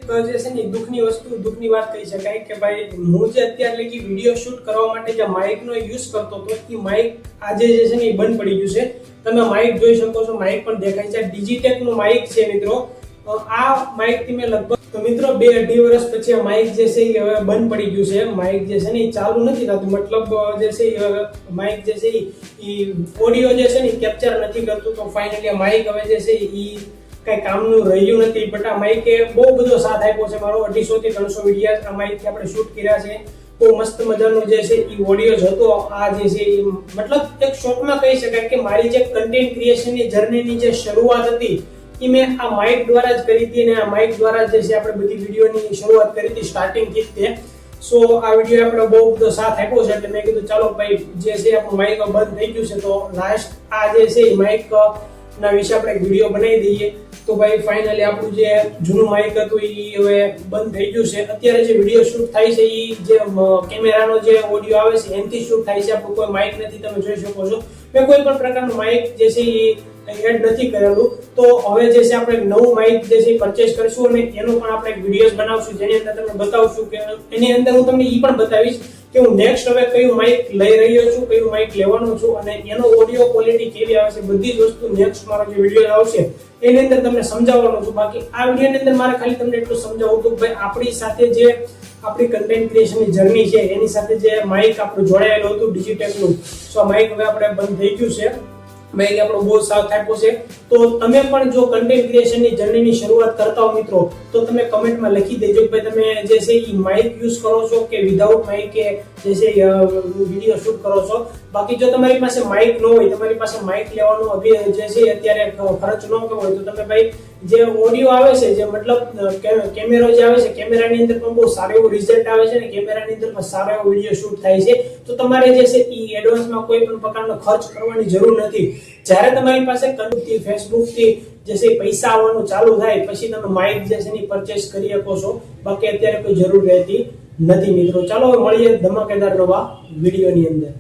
જે છે ને દુઃખની વસ્તુ દુઃખની વાત કહી શકાય કે ભાઈ હું જે અત્યારે લગી વિડીયો શૂટ કરવા માટે જે માઇકનો યુઝ કરતો હતો એ માઇક આજે જે છે ને એ બંધ પડી ગયું છે. તમે માઇક જોઈ શકો છો, માઇક પણ દેખાય છે. ડિજિટેક નું માઇક છે મિત્રો. આ માઇક થી મેં લગભગ તો મિત્રો 2-2.5 વર્ષ પછી આ માઇક જે છે એ હવે બંધ પડી ગયું છે. માઇક જે છે ને એ ચાલુ નથી થતું, મતલબ જે છે માઇક જે છે એ ઓડિયો જે છે ને કેપ્ચર નથી કરતું. તો ફાઇનલી આ માઇક હવે જે છે એ કઈ કામનું રહ્યું નથી. બટ આ માઇકે બહુ બધો સાથ આપ્યો છે મારો. 250 થી 300 વિડીયો આ માઇક થી આપણે શૂટ કર્યા છે. બહુ મસ્ત મજાનો જે છે એ ઓડિયો જ હતો. આ જે છે મતલબ એક શોર્ટમાં કહી શકાય કે મારી જે કન્ટેન્ટ ક્રિએશનની જર્નીની જે શરૂઆત હતી એ મેં આ માઇક દ્વારા જ કરી હતી, અને આ માઇક દ્વારા જે છે આપણે બધી વિડીયોની શરૂઆત કરી હતી સ્ટાર્ટિંગ થી તે. સો આ વિડીયો આપણે બહુ બધો સાથ આપ્યો છે એટલે મેં કીધું ચાલો ભાઈ જે છે આપણું માઇક બંધ થઈ ગયું છે તો લાસ્ટ આ જે છે માઇક ના વિશે આપણે એક વિડીયો બનાવી દઈએ. તો ભાઈ ફાઇનલી આપણું જે જૂનું માઇક હતું એ હવે બંધ થઈ ગયું છે. અત્યારે જે વિડીયો શૂટ થાય છે એ જે કેમેરાનો જે ઓડિયો આવે છે એનાથી શૂટ થાય છે. આપણું કોઈ માઇક નથી, તમે જોઈ શકો છો. મેં કોઈ પણ પ્રકારનું માઇક જે છે એ એડ નથી કરેલું. તો હવે જે છે આપણે નવું માઇક જે છે પરચેસ કરીશું અને એનો પણ આપણે એક વિડીયોઝ બનાવશું જેની અંદર તમને બતાવશું કે એની અંદર હું તમને એ પણ બતાવીશ કે હું નેક્સ્ટ હવે કયું માઇક લઈ રહ્યો છું, કયું માઇક લેવાનો છું અને એનો ઓડિયો ક્વોલિટી કેવી આવે છે. બધી જ વસ્તુ નેક્સ્ટ મારો જે વિડીયો આવશે એની અંદર તમને સમજાવવાનો છું. બાકી આ વિડીયોની અંદર મારે ખાલી તમને એટલું સમજાવવું હતું ભાઈ આપણી સાથે જે આપણી કન્ટેન્ટ ક્રિએશનની જર્ની છે એની સાથે જે માઇક આપણું જોડાયેલું હતું ડિજિટેકનું. સો માઇક હવે આપણે બંધ થઈ ગયું છે. માઇક આપણો બહુ સાથ આપ્યો છે. તો તમે પણ જો કન્ટેન્ટ ક્રિએશનની જર્નીની શરૂઆત કરતા હો મિત્રો તો તમે કમેન્ટમાં લખી દેજો કે ભાઈ તમે જે છે એ માઇક યુઝ કરો છો કે વિધાઉટ માઇક કે જે છે વિડીયો શૂટ કરો છો. બાકી જો તમારી પાસે માઇક ન હોય, તમારી પાસે માઇક લેવાનો જે છે અત્યારે ખર્ચ ન કરવો હોય તો તમે ભાઈ જે ઓડિયો આવે છે જે મતલબ કેમેરો જે આવે છે કેમેરાની અંદર પણ બહુ સારું એવું રિઝલ્ટ આવે છે અને કેમેરાની અંદર પણ સારો એવો વિડીયો શૂટ થાય છે. તો તમારે જે છે એ એડવાન્સમાં કોઈ પણ પ્રકારનો ખર્ચ કરવાની જરૂર નથી. જ્યારે તમારી પાસે કંપની ફેસબુક થી જે છે પૈસા આવવાનું ચાલુ થાય પછી તમે માઇક જે છે એ પરચેસ કરી શકો છો. બાકી અત્યારે કોઈ જરૂર રહેતી નથી મિત્રો. ચાલો મળીએ ધમાકેદાર નવા વિડીયોની અંદર.